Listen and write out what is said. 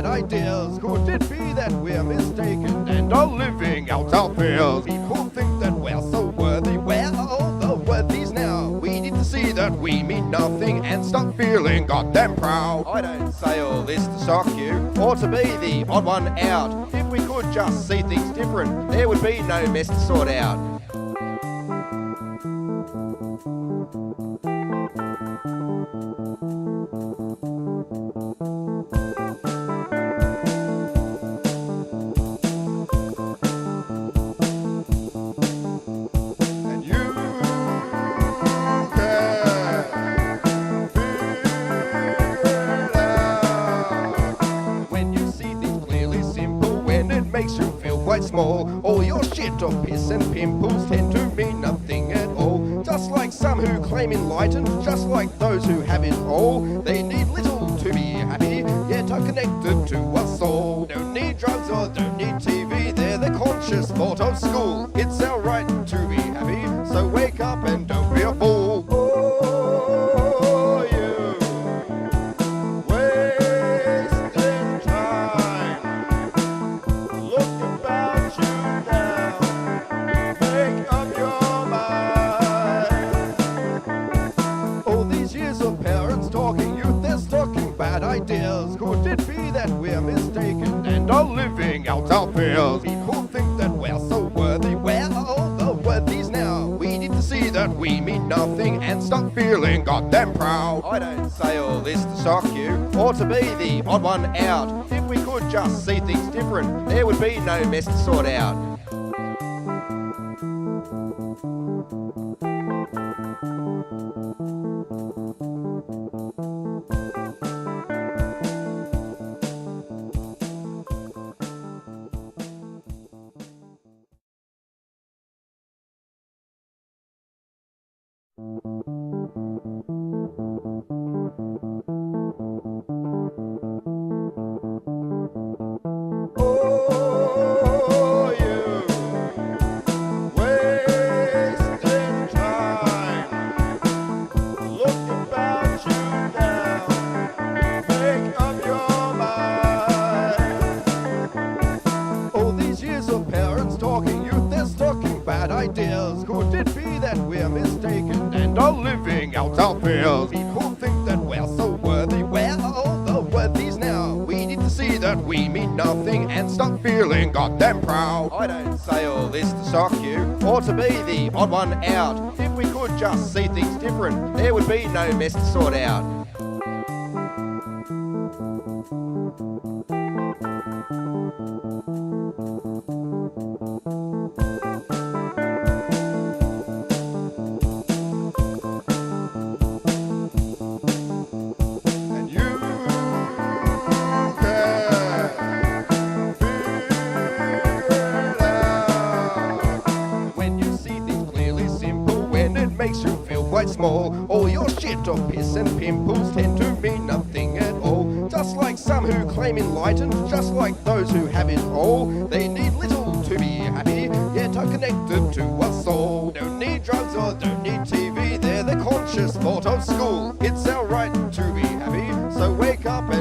Ideas. Could it be that we're mistaken and are living out our fears? People think that we're so worthy. Where are all the worthies now? We need to see that we mean nothing and stop feeling goddamn proud. I don't say all this to shock you or to be the odd one out. If we could just see things different, there would be no mess to sort out. Small. All your shit or piss and pimples tend to mean nothing at all. Just like some who claim enlightened, just like those who have it all. They need little to be happy, yet are connected to us all. Don't need drugs or don't need TV, they're the conscious thought of school. It's our right to be happy, so wake up and don't be a fool. Ideas. Could it be that we're mistaken and are living out our fears? People think that we're so worthy. Where are all the worthies now? We need to see that we mean nothing and stop feeling goddamn proud. I don't say all this to shock you or to be the odd one out. If we could just see things different, there would be no mess to sort out. Ideas. Could it be that we're mistaken and are living out our fears? People think that we're so worthy. Where are all the worthies now? We need to see that we mean nothing and stop feeling goddamn proud. I don't say all this to shock you or to be the odd one out. If we could just see things different, there would be no mess to sort out. Small. All your shit or piss and pimples tend to mean nothing at all. Just like some who claim enlightened, just like those who have it all. They need little to be happy, yet are connected to us all. Don't need drugs or don't need TV, they're the conscious thought of school. It's our right to be happy, so wake up and